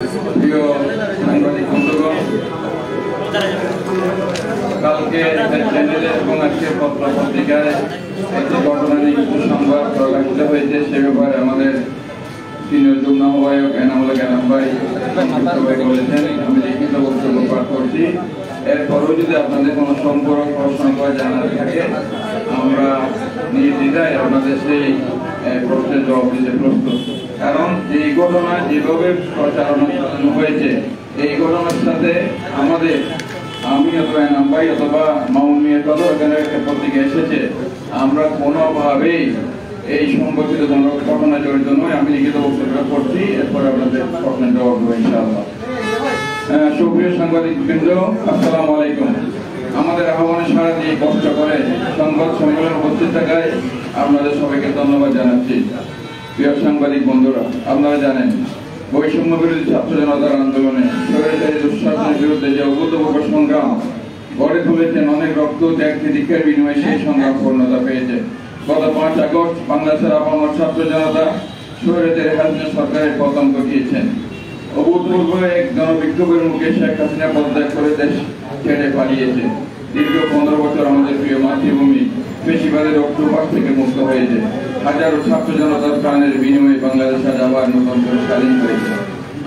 প্রিয় সাংবাদিক বন্ধুগণ, কালকে চ্যানেলে এবং আজকে পত্র পত্রিকায় একটি ঘটনা নিয়ে কিছু সংবাদ প্রকাশিত হয়েছে। সে ব্যাপারে আমাদের সিনিয়র যুগ্ম আহ্বায়ক এনামুল এনাম ভাই বলেছেন, আমি লিখিত বক্তব্য পাঠ করছি। এরপরেও যদি আপনাদের কোনো সম্পর্ক প্রশ্ন জানার থাকে, আমরা নির্দ্বিধায় আপনাদের সেই প্রশ্নের জবাব দিতে প্রস্তুত। কারণ এই ঘটনা যেভাবে প্রচারণা হয়েছে, এই ঘটনার সাথে আমাদের আমি অথবা এনাম ভাই অথবা মামুন মিয়ার কথা ওখানে একটা পত্রিকা এসেছে, আমরা কোনোভাবেই এই সম্পর্কিত কোনো ঘটনা জড়িত নয়। আমি লিখিত বক্তব্য করছি, এরপরে আপনাদের প্রশ্নের জবাব দেবো ইনশাআল্লাহ। সুপ্রিয় সাংবাদিক বৃন্দ, আসসালামু আলাইকুম। আমাদের আহ্বানে সাড়া দিয়ে কষ্ট করে সংবাদ সম্মেলনে উপস্থিত থাকায় আপনাদের সবাইকে ধন্যবাদ জানাচ্ছি। প্রিয় সাংবাদিক বন্ধুরা, আপনারা জানেন বৈষম্য বিরোধী ছাত্র জনতার আন্দোলনে স্বৈরাচারী দুঃশাসনের বিরুদ্ধে যে অভূতপূর্ব সংগ্রাম গড়ে তুলেছেন, অনেক রক্ত ত্যাগ তিতিক্ষার বিনিময়ে সেই সংগ্রাম পূর্ণতা পেয়েছে। গত 5 আগস্ট বাংলাদেশের আপামর ছাত্র জনতা স্বৈরাচারী হাসিনা সরকারের পতন ঘটিয়েছেন। অভূতপূর্ব এক জনবিক্ষোভের মুখে শেখ হাসিনা পদত্যাগ করে দেশ ছেড়ে পালিয়েছে। দীর্ঘ 15 বছর আমাদের প্রিয় মাতৃভূমি পেশিবাদের রক্তপাত থেকে মুক্ত হয়েছে। হাজারো ছাত্র জনতার প্রাণের বিনিময়ে বাংলাদেশ আজ আবার নতুন করে স্বাধীন হয়েছে।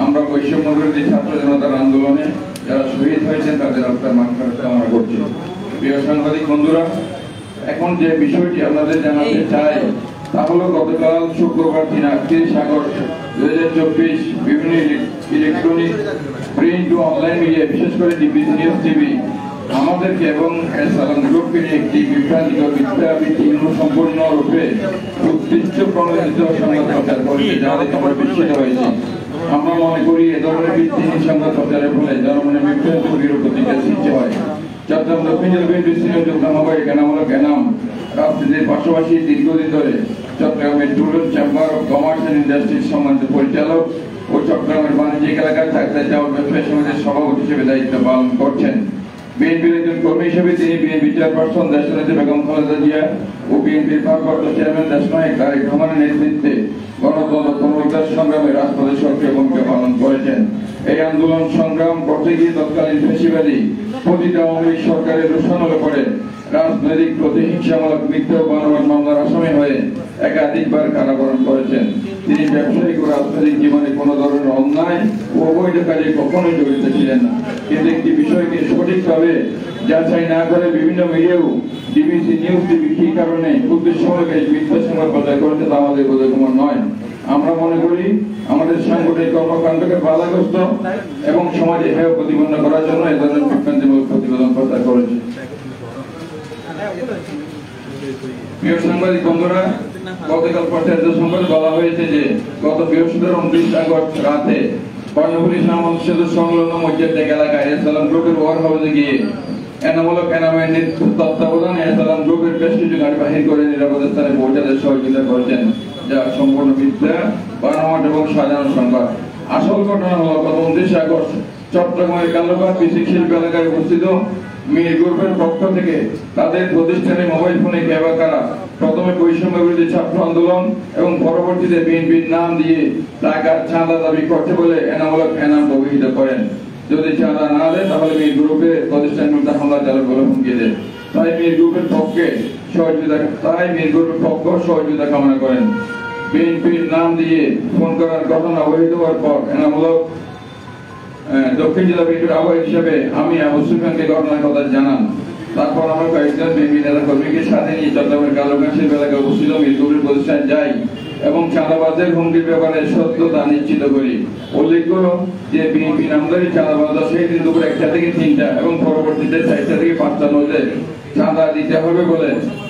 আমরা বৈষম্য বিরোধী ছাত্র জনতার আন্দোলনে যারা শহীদ হয়েছেন তাদের আত্মার মাগফিরাত কামনা করছি। প্রিয় সাংবাদিক বন্ধুরা, এখন যে বিষয়টি আপনাদের জানাতে চাই তা হলো, গতকাল শুক্রবার 30 আগস্ট 2024 বিভিন্ন ইলেকট্রনিক প্রিন্ট ও অনলাইন মিডিয়া, বিশেষ করে ডিবিসি নিউজ টিভি আমাদেরকে এবং সালাম গ্রুপকে নিয়ে একটি বিভ্রান্তিকর ভিত্তিহীন সম্পূর্ণ রূপে উদ্দেশ্য প্রণোদিত সংবাদ প্রচার করেছে, যা দেখে আমরা বিস্মিত হয়েছি। আমরা মনে করি এ ধরনের ভিত্তিহীন সংবাদ প্রচারের ফলে জনমনে বিভ্রান্ত প্রতিক্রিয়া সৃষ্টি হয়। চট্টগ্রাম দক্ষিণ জেলা বিএনপির সিনিয়র যুগ্ম আহ্বায়ক এনামুল এনাম রাজনীতির পাশাপাশি দীর্ঘদিন ধরে চট্টগ্রামের tourism chamber of commerce and industries সম্মানিত পরিচালক ও চট্টগ্রামের বাণিজ্যিক এলাকার চাকরি যাওয়া ব্যবসায়ী সমিতির সভাপতি হিসেবে দায়িত্ব পালন করছেন। বিএনপির একজন কর্মী হিসেবে তিনি বিএনপি চেয়ারপারসন দেশনেত্রী বেগম খালেদা জিয়া ও বিএনপির ভারপ্রাপ্ত চেয়ারম্যান দেশনায়ক তারেক রহমানের নেতৃত্বে গণতন্ত্র পুনরুদ্ধার সংগ্রামে রাজপথে সক্রিয় ভূমিকা পালন করেছেন। এই আন্দোলন সংগ্রাম করতে গিয়ে তৎকালীন ফ্যাসিবাদী পতিত আওয়ামী লীগ সরকারের রোষানলে পড়ে রাজনৈতিক প্রতিহিংসামূলক মিথ্যা ও বানোয়াট মামলার আসামি হয়ে একাধিকবার কারাবরণ করেছেন। তিনি ব্যবসায়িক ও রাজনৈতিক জীবনে কোনো ধরনের অন্যায় ও অবৈধ কাজে কখনোই জড়িত ছিলেন না। কিন্তু একটি বিষয়কে সঠিকভাবে যাচাই না করে বিভিন্ন মিডিয়াও ডিবিসি নিউজ টিভি কি কারণে উদ্দেশ্যমূলক এই মিথ্যা সংবাদ প্রচার করেছে তা আমাদের বোধগম্য নয়। আমরা মনে করি আমাদের সাংগঠনিক কর্মকাণ্ডকে বাধাগ্রস্ত এবং সমাজে হেয় প্রতিপন্ন করার জন্য এ ধরনের বিভ্রান্তিমূলক প্রতিবেদন প্রচার করেছে। প্রিয় সাংবাদিক বন্ধুরা, গতকাল প্রচারিত সংবাদে বলা হয়েছে যে গত বৃহস্পতিবার 29 আগস্ট রাতে কর্ণফুলী শাহমুল সেতু সংলগ্ন মসজিদ এলাকায় সালাম গ্রুপের ওয়ার হাউসে গিয়ে এনামুল এনামের তত্ত্বাবধানে সালাম গ্রুপের বেশ কিছু গাড়ি বাহির করে নিরাপদ স্থানে পৌঁছাতে সহযোগিতা করেছেন, যা সম্পূর্ণ মিথ্যা, বানোয়াট এবং সাজানো সংবাদ। আসল ঘটনা হলো গত 29 আগস্ট চট্টগ্রামের কালুরঘাট বিসিক শিল্প এলাকায় অবস্থিত মির গ্রুপের পক্ষ থেকে তাদের প্রতিষ্ঠানে মোবাইল ফোনে ক্যাবাকারা প্রথমে বৈষম্য বিরোধী ছাত্র আন্দোলন এবং পরবর্তীতে বিএনপির নাম দিয়ে টাকার চাঁদা দাবি করতে বলে এনামুল এনাম অভিহিত করেন। যদি চাঁদা না দেয় তাহলে মির গ্রুপের প্রতিষ্ঠানগুলোতে হামলা চালাবে বলে হুমকি দেয়। তাই মির গ্রুপের পক্ষে সহযোগিতা কামনা করেন। বিএনপির নাম দিয়ে ফোন করার ঘটনা অবহিত হওয়ার পর এনামুল দক্ষিণ জেলা বিএনপির আহ্বায়ক হিসেবে আমি আবু সুফিয়ানকে ঘটনার কথা জানান। তারপর আমরা কয়েকজন বিএনপি নেতা কর্মীকে সাথে নিয়ে চট্টগ্রামের কালুরঘাট শিল্প এলাকায় অবস্থিত মির গ্রুপের প্রতিষ্ঠানে যাই এবং চাঁদাবাজের হুমকির ব্যাপারে সত্যতা নিশ্চিত করি। উল্লেখ্য যে বিএনপি নামধারী চাঁদাবাজ সেই দিন দুপুর 1টা থেকে 3টা এবং পরবর্তীতে 4টা থেকে 5টার মধ্যে চাঁদা দিতে হবে বলে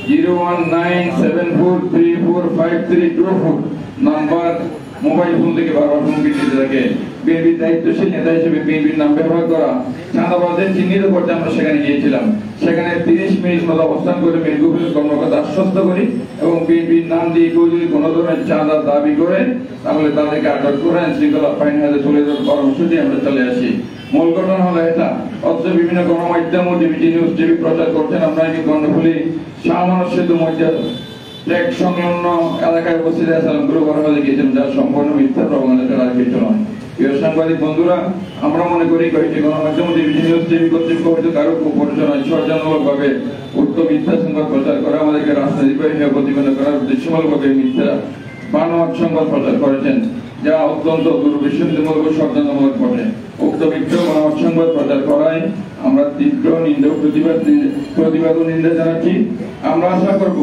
01974345324 নাম্বার মোবাইল ফোন থেকে বারবার হুমকি দিতে থাকে। বিএনপির দায়িত্বশীল নেতা হিসেবে বিএনপির নাম ব্যবহার করা চাঁদাবাজদের চিহ্নিত করতে আমরা সেখানে গিয়েছিলাম। সেখানে 30 মিনিট মতো অবস্থান করে মির গ্রুপের কর্মকর্তা আশ্বস্ত করি এবং বিএনপির নাম দিয়ে কেউ যদি কোনো ধরনের চাঁদা দাবি করে তাহলে তাদেরকে আটক করে শৃঙ্খলা বাহিনী হাতে তুলে দেওয়ার পরামর্শ দিয়ে আমরা চলে আসি। মূল ঘটনা হলো এটা। অথচ বিভিন্ন গণমাধ্যম ও ডিবিসি নিউজ টিভি প্রচার করছেন আমরা নাকি কর্ণফুলী শাহমুল সেতু মসজিদ ট্রেক সংলগ্ন এলাকায় উপস্থিত সালাম গ্রুপ ওয়ার হাউসে গিয়েছিলাম, যা সম্পূর্ণ মিথ্যা প্রবণতা আর কিছু নয়। প্রিয় সাংবাদিক বন্ধুরা, আমরা মনে করি কয়েকটি গণমাধ্যম টেলিভিশন নিউজ টিভি কর্তৃপক্ষ হয়তো কারো কুপরিচালনায় ষড়যন্ত্রমূলকভাবে উক্ত মিথ্যা সংবাদ প্রচার করা, আমাদেরকে রাজনৈতিকভাবে প্রতিপন্ন করার উদ্দেশ্যমূলকভাবে মিথ্যা বানোয়াট সংবাদ প্রচার করেছেন, যা অত্যন্ত দুর্বিসন্ধিমূলক ও ষড়যন্ত্রমূলক বটে। উক্ত মিথ্যা বানোয়াট সংবাদ প্রচার করায় আমরা তীব্র নিন্দা প্রতিবাদ ও নিন্দা জানাচ্ছি। আমরা আশা করব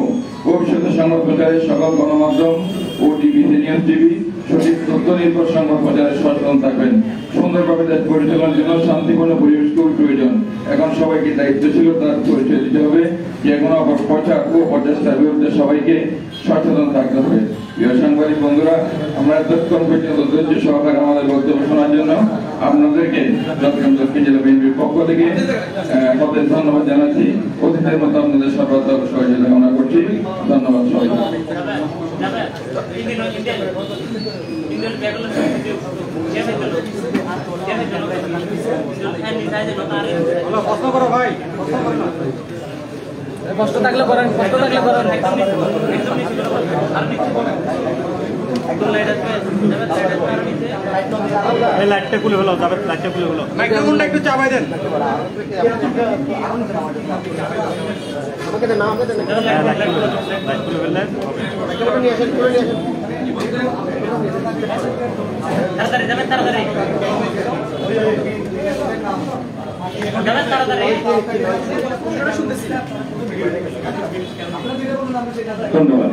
ভবিষ্যতে সংবাদ প্রচারের সকল গণমাধ্যম ও টিভি নিউজ টিভি সঠিক তথ্য নির্ভর সংবাদ প্রচারে সচেতন থাকবেন। সুন্দরভাবে দেশ পরিচালনার জন্য শান্তিপূর্ণ পরিবেশ খুবই প্রয়োজন। এখন সবাইকে দায়িত্বশীলতার পরিচয় দিতে হবে। যে কোনো অপপ্রচার ও অপচেষ্টার বিরুদ্ধে সবাইকে সচেতন থাকতে হবে। প্রিয় সাংবাদিক বন্ধুরা, আমরা এতক্ষণ পর্যন্ত ধৈর্য সহকারে আমাদের বক্তব্য শোনার জন্য আপনাদেরকে চট্টগ্রাম দক্ষিণ জেলা বিএনপির পক্ষ থেকে ধন্যবাদ জানাচ্ছি। অতিথিদের মতো আপনাদের সর্বাত্মক সহযোগিতা কামনা করছি। ধন্যবাদ সবাইকে। কষ্ট থাকলে করেন, কষ্ট থাকলে করেন। লাইটটা খুলে হলো, লাইটটা খুলে হলো, মাইক্রোফোনটা একটু চাপাই দেন। লাইট খুলে ফেললেন, তাড়াতাড়ি যাবেন, তাড়াতাড়ি ধন্যবাদ।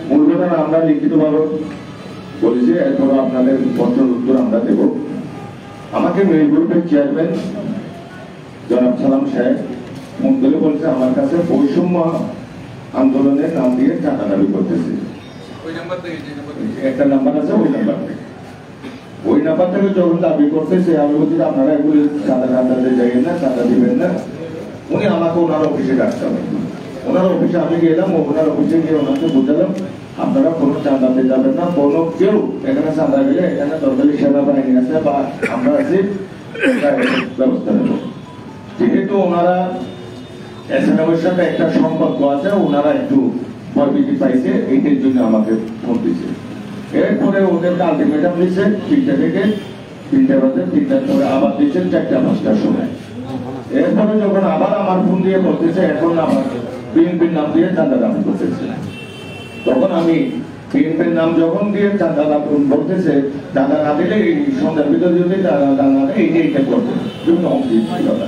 মূল কথা আমরা লিখিতভাবে বলেছি, এরপর আপনাদের প্রশ্নের উত্তর আমরা দেব। আমাকে মেল গ্রুপের চেয়ারম্যান জনাব সালাম সাহেব ফোন করে বলছে আমার কাছে বৈষম্য আন্দোলনের নাম দিয়ে টাকা দাবি করতেছে। একটা নাম্বার আছে, ওই নাম্বার থেকে যখন দাবি করতেছে আমি বলছি আপনারা এগুলি চাঁদা কাঁদাতে যাইবেন না, চাঁদা দিবেন না। উনি আমাকে ওনার অফিসে ডাকতে হবে। ওনার অফিসে আমি গেলাম, ওনার অফিসে গিয়ে ওনাকে বুঝালাম আপনারা কোনো চাঁদাতে যাবেন না, কোনো কেউ এখানে চাঁদা গেলে এখানে দরকারি সেনাবাহিনী আছে বা আমরা আছি, ব্যবস্থা নেব। যেহেতু ওনারা এসএনএমের সাথে একটা সম্পর্ক আছে, ওনারা একটু ভয়ভীতি পাইছে, এইটার জন্য আমাকে ফোন দিচ্ছে। এরপরে ওদেরকে আলটিমেটাম দিচ্ছে 3টা থেকে 3টা বাজে, 3টার পরে আবার দিচ্ছেন 4টা-5টার সময়। এরপরে যখন আবার আমার ফোন দিয়ে বলতেছে এখন আবার বিএনপির নাম দিয়ে চাঁদা দাবি করতেছে, তখন আমি বিএনপির নাম যখন দিয়ে চাঁদা বলতেছে, চাঁদা না দিলে এই সন্ধ্যার ভিতরে যদি চাঁদা না দেয় এইটা করবে, বিভিন্ন অঙ্কিতা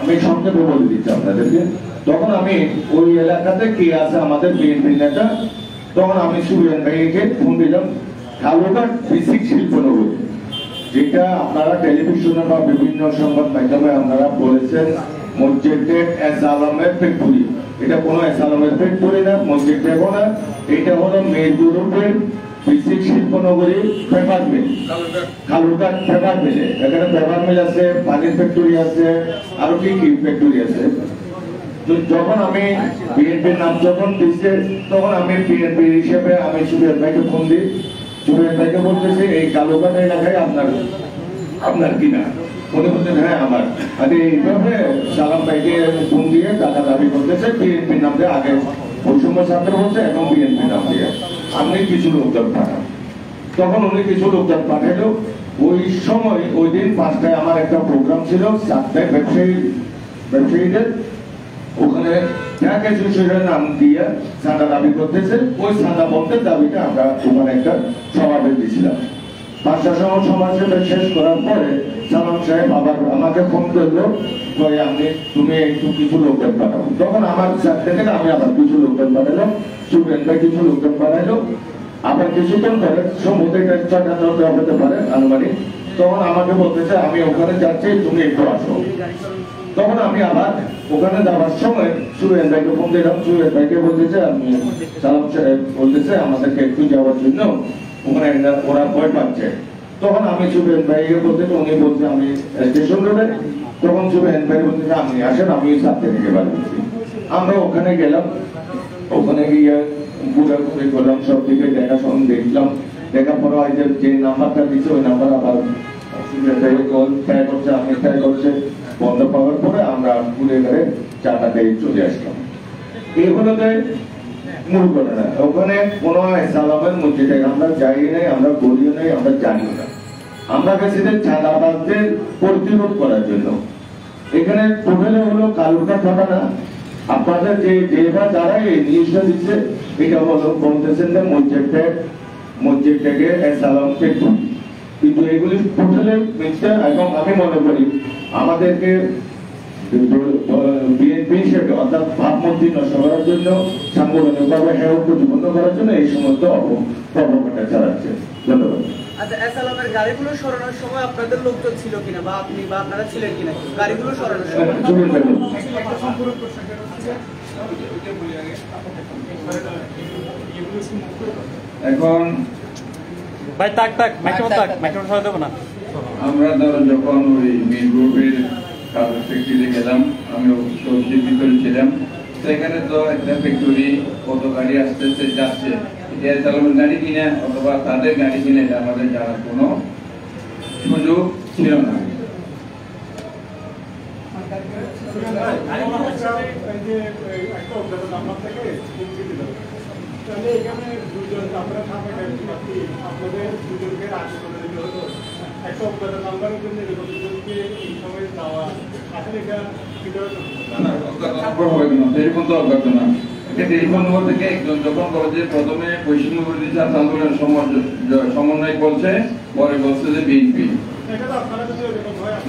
আমি সংক্ষেপে বলে দিচ্ছি আপনাদেরকে। তখন আমি ওই এলাকাতে কে আছে আমাদের বিএনপি নেতা, তখন আমি সুবিয়ান ভাইকে ফোন দিলাম। কালুঘাট বেসিক শিল্পনগর, যেটা আপনারা টেলিভিশনে বা বিভিন্ন সংবাদ মাধ্যমে আপনারা বলেছেন মসজিদের এস আলমের ফ্যাক্টরি, এটা কোনো এস আলমের ফ্যাক্টরি না, মসজিদ দেব না, এটা হলো মেদিনীপুরের বেসিক শিল্পনগরী পেপার মিল, কালুঘাট পেপার মিলে। এখানে পেপার মিল আছে, পানির ফ্যাক্টরি আছে, আরো কি কি ফ্যাক্টরি আছে। যখন আমি বিএনপির নাম যখন দিচ্ছে, তখন আমি বিএনপি হিসেবে আমি সুবিয়ান ভাইকে ফোন দিই। সুবিয়ান ভাইকে বলতেছি এই কালুঘাট এলাকায় আপনার কিনা? উনি বলছেন হ্যাঁ আমার। আরে এইভাবে সালাম ভাইকে ফোন দিয়ে টাকা দাবি করতেছে বিএনপির নাম দিয়ে, আগে বৈষম্য ছাত্র বলছে এখন বিএনপির নাম দিয়ে, আপনি কিছু লোকজন পাঠান। তখন উনি কিছু লোকজন পাঠাইলো। ওই সময় ওই দিন 5টায় আমার একটা প্রোগ্রাম ছিল, 7টায় ব্যবসায়ীদের ওখানে নাম দিয়ে চাঁদা দাবি করতেছে। ওই চাঁদা বলতে দাবিটা আমরা ওখানে একটা সমাবেশ দিয়েছিলাম। 5টার সময় সমাবেশ শেষ করার পরে সালাম সাহেব আবার আমাকে ফোন করলো, তুমি একটু কিছু লোকজন পাঠাবো। তখন আমার থেকে আমি আবার কিছু লোকজন পাঠালাম, সুবিয়ান ভাই কিছু লোকজন পাঠাইলো। আবার কিছুক্ষণ পরে সমুদ্রে 6টা হতে পারে আনুমানিক, তখন আমাকে বলতেছে আমি ওখানে যাচ্ছি, তুমি একটু আসো। তখন আমি আবার ওখানে যাওয়ার সময় সুবিয়ান ভাইকে ফোন দিলাম। সুবিয়ান ভাইকে বলতেছে আমি সালাম সাহেব বলতেছে আমাদেরকে একটু যাওয়ার জন্য, ওখানে ওরা ভয় পাচ্ছে। তখন আমি সুবিয়ান ভাইকে বলতেছে, উনি বলছে আমি স্টেশন রোডে। তখন সুবিয়ান ভাই বলতেছে আপনি আসেন, আমি 7টা থেকে বার করছি। আমরা ওখানে গেলাম, ওখানে গিয়ে ঘুরাঘুরি করলাম, সব দিকে দেখাশোনা দেখলাম। দেখার পরে যে নাম্বারটা দিচ্ছে ওই নাম্বার আবার ট্রাই করছে, আমি ট্রাই করছে। বন্ধ পাওয়ার পরে আমরা ঘুরে ঘুরে 4টা দিয়ে চলে আসলাম। এই হলো মূল ঘটনা ওখানে কোনো সালামের মসজিদে আমরা যাই নাই, আমরা বলিও নাই, আমরা জানিও না। আমরা গেছি চাঁদাবাজদের প্রতিরোধ করার জন্য। এখানে টোটালে হলো কালুরঘাট ঘটনা। আপনাদের যে বা যারা এই নিউজটা দিচ্ছে এটা হলো বলতেছেন যে মসজিদটাকে সালামকে, কিন্তু এগুলি টোটালে মিথ্যা। এবং আমি মনে করি আমাদেরকে বিএনপি হিসেবে অর্থাৎ ভাবমূর্তি নষ্ট করার জন্য, সাংগঠনিকভাবে হেয় প্রতিপন্ন করার জন্য এই সমস্ত অপকর্মটা চালাচ্ছে। ধন্যবাদ। আচ্ছা, এসালামের গাড়িগুলো সরানোর সময় আপনাদের লোকজন ছিল কিনা বা আপনি বা আপনারা ছিলেন কিনা গাড়িগুলো সরানোর সময়? এখন ভাই মাইক্রোফোন সরাই দেবো না। আমরা ধরো যখন ওই মেন গ্রুপের কাগজ ফ্যাক্টরি গেলাম, আমি সবজির ভিতরে ছিলাম, সেখানে তো একটা ফ্যাক্টরি কত গাড়ি আসতেছে যাচ্ছে, এটা চালানোর গাড়ি কিনা অথবা তাদের গাড়ি কিনা এটা আমাদের জানার কোনো সুযোগ ছিল না। টেলিফোন তো অজ্ঞাত না। টেলিফোন নম্বর থেকে একজন যখন বলে যে প্রথমে বৈষম্য বিরোধী ছাত্র আন্দোলনের সমন্বয় বলছে, পরে বলছে যে বিএনপি।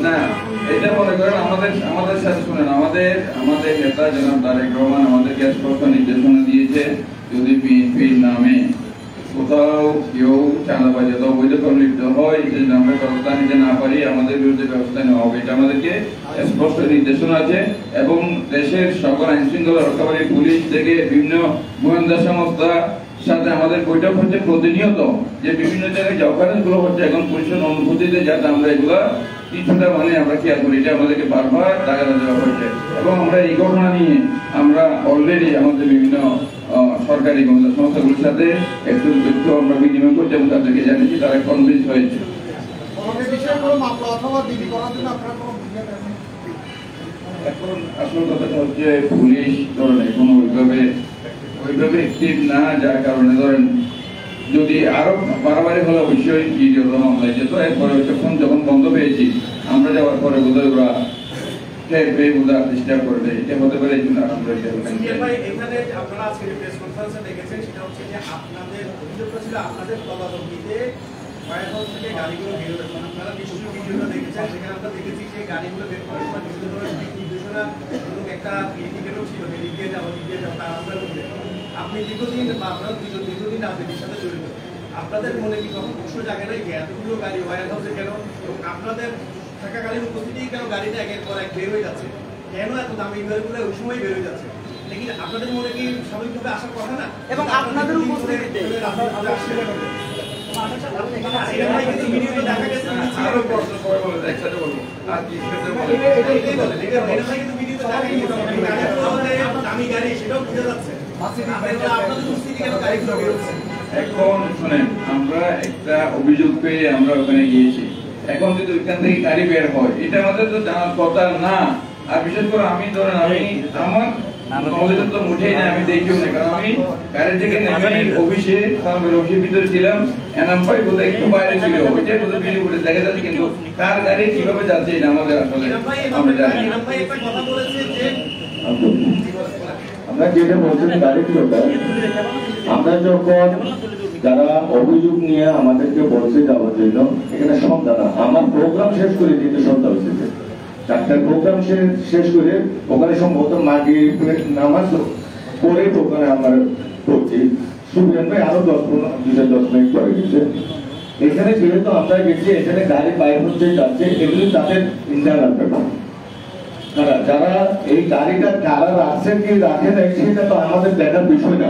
না, এটা মনে করেন আমাদের সাথে শুনেন, আমাদের নেতা জনাব তারেক রহমান আমাদেরকে স্পষ্ট নির্দেশনা দিয়েছে, যদি বিএনপির নামে কোথাও কেউ চাঁদাবাজি অথবা অবৈধ লিপ্ত হয়, যদি আমরা ব্যবস্থা নিতে না পারি, আমাদের বিরুদ্ধে ব্যবস্থা নেওয়া হবে। এটা আমাদেরকে স্পষ্ট নির্দেশনা আছে। এবং দেশের সকল আইন শৃঙ্খলা রক্ষাকারী পুলিশ থেকে বিভিন্ন গোয়েন্দা সংস্থার সাথে আমাদের বৈঠক হচ্ছে প্রতিনিয়ত, যে বিভিন্ন জায়গায় যে অকারেন্সগুলো হচ্ছে এখন পুলিশের অনুভূতিতে, যাতে আমরা এগুলা কিছুটা আমরা খেয়াল করি। এটা আমাদেরকে বারবার টাকা দেওয়া হয়েছে। এবং আমরা এই ঘটনা নিয়ে আমরা অলরেডি আমাদের বিভিন্ন সরকারি গোয়েন্দা সংস্থাগুলোর সাথে একটু তথ্য আমরা বিনিময় করছি এবং তাদেরকে জানিয়েছি, তারা কনভিন্স হয়েছে। এখন আসল কথাটা হচ্ছে পুলিশ ধরেন এখন ওইভাবে অ্যাক্টিভ না, যার কারণে ধরেন যদি আরো বাড়াবাড়ি হলে অবশ্যই ভিডিও মামলা যেত। এরপরে ফোন যখন বন্ধ পেয়েছি, আমরা যাওয়ার পরে বোধহয় ওরা চেষ্টা করবে, এটা হতে পারে। এই জন্য আমরা এখানে আপনারা আজকে প্রেস কনফারেন্সে দেখেছেন, সেটা হচ্ছে যে আপনাদের অভিযোগটা ছিল আপনাদের তদারকিতে হোয়াইট হাউস থেকে গাড়িগুলো বের হয়েছে। আপনারা নিশ্চয়ই ভিডিওটা দেখেছেন, সেখানে আমরা দেখেছি যে গাড়িগুলো বের করার সময় বিভিন্ন ধরনের নির্দেশনা এবং একটা ইন্ডিকেটর ছিল, এদিকে যাবো দিকে যাবো, তার আমরা আপনি দীর্ঘদিন বা আপনারা দীর্ঘদিন রাজনীতির সাথে জড়িত, আপনাদের মনে কি তখন প্রশ্ন জাগে নাই যে এতগুলো গাড়ি হোয়াইট হাউসে কেন, এবং আপনাদের থাকাকালীন উপস্থিতি কেন গাড়িটা একের পর এক বের হয়ে যাচ্ছে, কেন এত দামি গাড়িগুলো ওই সময় বের হয়ে যাচ্ছে? লেকিন আপনাদের মনে কি স্বাভাবিকভাবে আসার কথা না? এবং আপনাদের উপস্থিতিতে এখন শুনেন, আমরা একটা অভিযোগ পেয়ে আমরা ওখানে গিয়েছি। এখন যদি ওইখান থেকে গাড়ি বের হয়, এটা আমাদের তো জানার কথা না। আর বিশেষ করে আমি ধরেন আমার নলেজে তো মুঠেই না, আমি দেখিও না, কারণ আমি গাড়ি থেকে নেমে অফিসের ভিতরে ছিলাম। এনাম ভাই বোধহয় একটু বাইরে ছিল, ওইটাই বোধহয় ভিডিও করে দেখা যাচ্ছে, কিন্তু কার গাড়ি কিভাবে যাচ্ছে এটা আমাদের আসলে আমরা জানি। আমরা যেটা বলছেন গাড়িগুলোটা, আমরা যখন যারা অভিযোগ নিয়ে আমাদেরকে বলছে যাওয়ার জন্য, এখানে সন্ধ্যা না, আমার প্রোগ্রাম শেষ করে দিতে সন্ধ্যা হয়েছে। 4টার প্রোগ্রাম শেষ করে ওখানে সম্ভবত মাগরিব নামাজ পরে ওখানে আমরা করছি। সুবিধান ভাই আরো 10 মিনিট পরে গেছে। এখানে যেহেতু আমরা গেছি, এখানে গাড়ি বাইরে হচ্ছে যাচ্ছে, এগুলি তাদের ইন্টারনাল ব্যাপার। যারা এই গাড়িটা কারা রাখছে কি রাখে না সেটা তো আমাদের দেখার বিষয় না।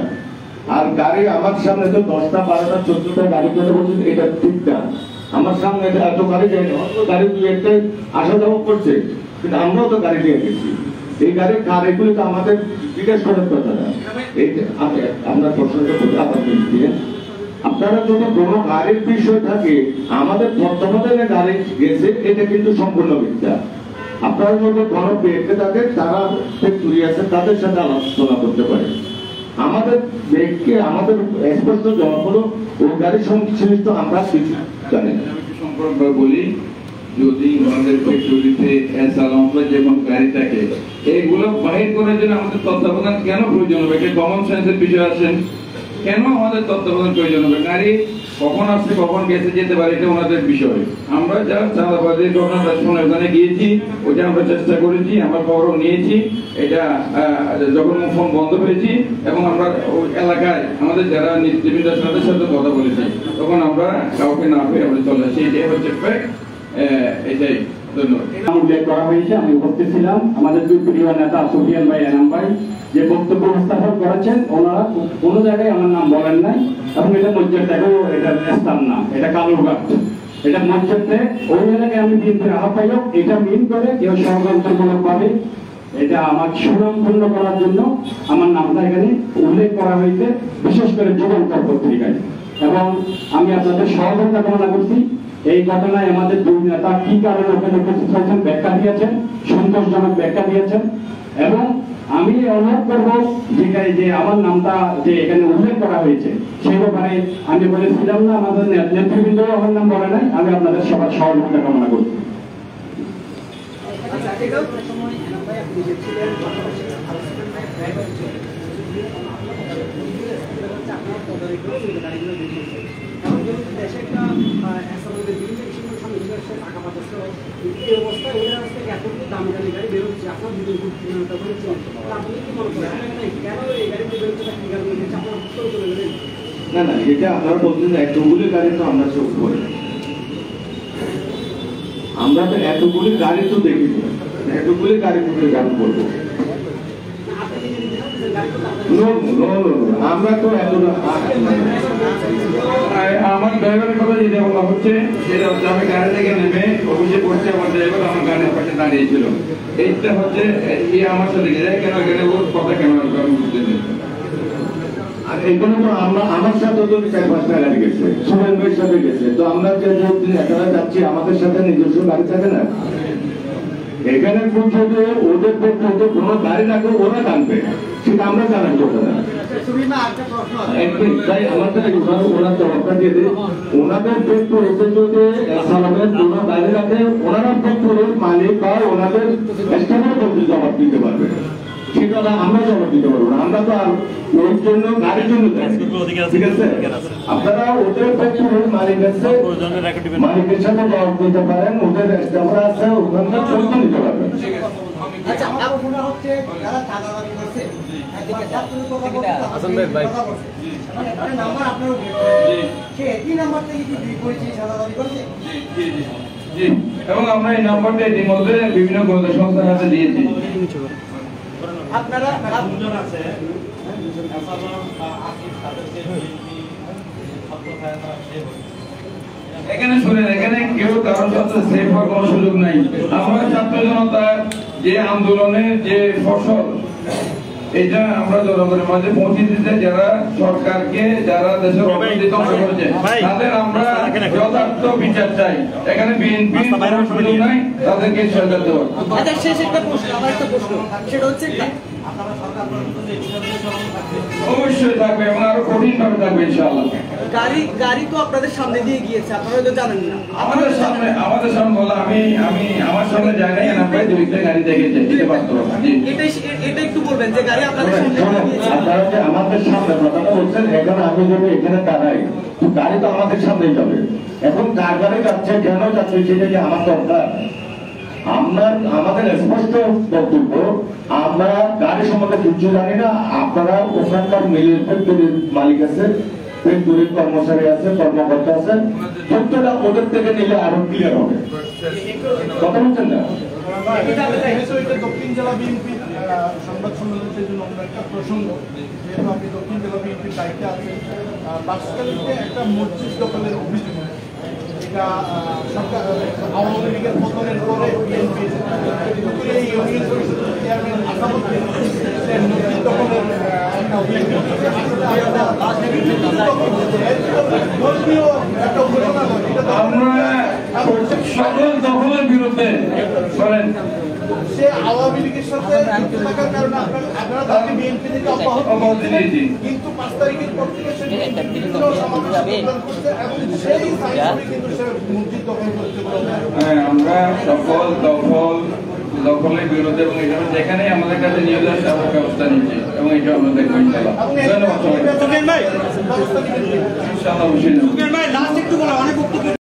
আর গাড়ি আমার সামনে তো 10টা 12টা 14টা গাড়ি করে বলছে, এটা ঠিক না। আমার সামনে এত গাড়ি যায় না, গাড়ি দুই একটা আসা যাওয়া করছে, কিন্তু আমরাও তো গাড়ি নিয়ে গেছি। এই গাড়ির কার, এগুলি তো আমাদের জিজ্ঞেস করার কথা না। আমরা প্রশ্নটা করতে আবার দিয়ে আপনারা যদি কোনো গাড়ির বিষয় থাকে, আমাদের বর্তমানে গাড়ি গেছে, এটা কিন্তু সম্পূর্ণ মিথ্যা। আপনারা যদি কোনো পেটে থাকে, তারা ফ্যাক্টরি আছে, তাদের সাথে আলোচনা করতে পারে। আমাদের ব্যাগকে আমাদের স্পষ্ট জমা হলো ওই গাড়ির সংশ্লিষ্ট আমরা কিছু জানি না। সম্পর্ক বলি, যদি আমাদের ফ্যাক্টরিতে যেমন গাড়ি থাকে এইগুলো বাহির করার জন্য আমাদের তত্ত্বাবধান কেন প্রয়োজন হবে? এটা কমন সেন্সের বিষয় আছেন, কেন আমাদের তত্ত্বাবধান প্রয়োজন হবে? গাড়ি কখন আসছে কখন গেছে যেতে পারে এটা ওনাদের বিষয়। আমরা যা চাঁদাবাজির ঘটনাটা শুনে ওখানে গিয়েছি, ওইটা আমরা চেষ্টা করেছি, আমরা খবরও নিয়েছি। এটা যখন ফোন বন্ধ হয়েছি এবং আমরা ওই এলাকায় আমাদের যারা নেতৃবৃন্দ তাদের সাথে কথা বলেছি, তখন আমরা কাউকে না পেয়ে আমরা চলে আসি। এটাই হচ্ছে ফ্যাক্ট। এটাই, ধন্যবাদ। উল্লেখ করা হয়েছে, আমি উপস্থিত ছিলাম। আমাদের দুই প্রিয় নেতা সুফিয়ান ভাই, এনাম ভাই যে বক্তব্য উপস্থাপন করেছেন, ওনারা কোনো জায়গায় আমার নাম বলেন নাই এবং এটা মসজিদটাকেও এটা স্থান না, এটা কালুরঘাট, এটা মসজিদে ওই এলাকায় আমি বিএনপির আহ্বায়ক। এটা মিন করে কেউ ষড়যন্ত্রমূলক ভাবে এটা আমার সুনামপূর্ণ করার জন্য আমার নামটা এখানে উল্লেখ করা হয়েছে, বিশেষ করে যুগান্তর পত্রিকায়। এবং আমি আপনাদের সহযোগিতা কামনা করছি। এই ঘটনায় আমাদের দুই নেতা কি কারণে ওখানে উপস্থিত হয়েছেন ব্যাখ্যা দিয়েছেন, সন্তোষজনক ব্যাখ্যা দিয়েছেন। এবং আমি অনুরোধ করবো যে আমার নামটা যে এখানে উল্লেখ করা হয়েছে সেই ব্যাপারে আমি বলেছিলাম না, আমাদের নেতৃবৃন্দ আমার নাম বলে নাই। আমি আপনাদের সবার সহযোগিতা কামনা করছি। না না, এটা আপনারা বলছেন এতগুলি গাড়ি তো আমরা চোখ করি, আমরা তো এতগুলি গাড়ি তো দেখি, এতগুলি গাড়ি করতে গান করবো। আমরা তো আমার ড্রাইভারের কথা যেটা বলা হচ্ছে সেটা হচ্ছে আমি গাড়ি থেকে নেমে অফিসে পড়ছি, আমার ড্রাইভার আমার গাড়ির পাশে দাঁড়িয়েছিল। এইটা হচ্ছে আমার সাথে কেন এখানে ওর কথা কেন আমি বুঝতে নেই। আর এখানে তো আমার সাথে তো 4-5টা গাড়ি গেছে, সুমেন ভাইয়ের সাথে গেছে। তো আমরা যে এখানে যাচ্ছি আমাদের সাথে নিজস্ব গাড়ি থাকে না, এখানে পর্যন্ত ওদের পর্যন্ত কোনো গাড়ি থাকবে ওরা টানবে, সেটা আমরা জানাই করতে না। তাই আমাদের ওনার জবাবটা দিয়ে দিই, ওনাদের পেট্রোল এসে যদি সালামের কোনো গাড়ি রাখে ওনারা পেট্রোলের মালিক বা ওনাদের স্টেশনের মধ্যে জবাব দিতে পারবে, সেটা আমরা জবাব দিতে পারবো না। আমরা তো আর ওর জন্য গাড়ির জন্য ঠিক আছে, আপনারা ওদের পেট্রোলের মালিক আছে, মালিকের সাথে জবাব দিতে পারেন, ওদের স্টাফরা আছে ওখানকার তথ্য দিতে পারবেন। আচ্ছা, আমার মনে হচ্ছে যারা চাঁদাবাজি করছে নাম্বার আপনার সে একই নাম্বার থেকে কি দুই পরিচয় চাঁদাবাজি করছে। এবং আমরা এই নাম্বারটা ইতিমধ্যে বিভিন্ন গোয়েন্দা সংস্থার হাতে দিয়েছি। আপনারা এখানে শুনেন, এখানে কেউ কারোর সাথে সেফ হওয়ার কোনো সুযোগ নাই। আমরা ছাত্র জনতার যে আন্দোলনের যে ফসল, এটা আমরা জনগণের মাঝে পৌঁছে দিতে যারা সরকারকে, যারা দেশের অর্থনীতি ধ্বংস করেছে তাদের আমরা যথার্থ বিচার চাই। এখানে বিএনপির কোনো সুযোগ নাই তাদেরকে সরকার দেওয়ার। শেষ একটা প্রশ্ন, আমার একটা প্রশ্ন, সেটা হচ্ছে অবশ্যই থাকবে এবং আরো কঠিন ভাবে থাকবে ইনশাআল্লাহ। গাড়ি তো আপনাদের সামনে দিয়ে গিয়েছে, আপনারা তো জানেন না। আমাদের সামনে বলা, আমি আমার সামনে যাই নাই, আমরা দুইটা গাড়ি দেখেছি, এটা বাস্তব। এটা একটু বলবেন যে গাড়ি আপনাদের সামনে দিয়ে গিয়েছে। আপনারা যে আমাদের সামনে কথাটা বলছেন, এখন আমি যদি এখানে দাঁড়াই গাড়ি তো আমাদের সামনেই যাবে। এখন কার গাড়ি যাচ্ছে, কেন যাচ্ছে, সেটা কি আমার দরকার? আমাদের স্পষ্ট বক্তব্য, আমরা গাড়ি সম্বন্ধে কিছু জানি না। আপনারা ওখানকার মিলের ফ্যাক্টরির মালিক আছে, ফ্যাক্টরির কর্মচারী আছে, কর্মকর্তা আছে, তথ্যটা ওদের থেকে নিলে আরো ক্লিয়ার হবে। কথা বলছেন না? দক্ষিণ জেলা বিএনপির সংবাদ সম্মেলনের জন্য আমরা একটা প্রসঙ্গ, যেহেতু আপনি দক্ষিণ জেলা বিএনপির দায়িত্বে আছেন, বাসকালীতে একটা মসজিদ দখলের অভিযোগ, এটা সরকার আওয়ামী লীগের পতনের পরে বিএনপির ইউনিয়ন পরিষদের চেয়ারম্যান আসাদুদ্দিন মসজিদ দখলের একটা অভিযোগ, আমরা সকল দখলের বিরুদ্ধে করেন। সে আওয়ামী লীগের সাথে যুক্ত থাকার কারণে আপনারা তাকে বিএনপি থেকে অব্যাহত দিয়েছেন। কিন্তু 5 তারিখের পর থেকে সে বিভিন্ন সমাবেশে যোগদান করছে এবং সেই সাইডে কিন্তু সে মসজিদ দখল করতে বলে। হ্যাঁ, আমরা সকল দখলের বিরুদ্ধে এবং এখানে যেখানেই আমাদের কাছে নিয়ে যায় আমরা ব্যবস্থা নিচ্ছি এবং এটা আমরা দেখবো ইনশাআল্লাহ। ধন্যবাদ সবাই। সুফিয়ান ভাই, ইনশাআল্লাহ অবশ্যই নেব। সুফিয়ান ভাই লাস্ট একটু বলো, অনেক বক্তব্য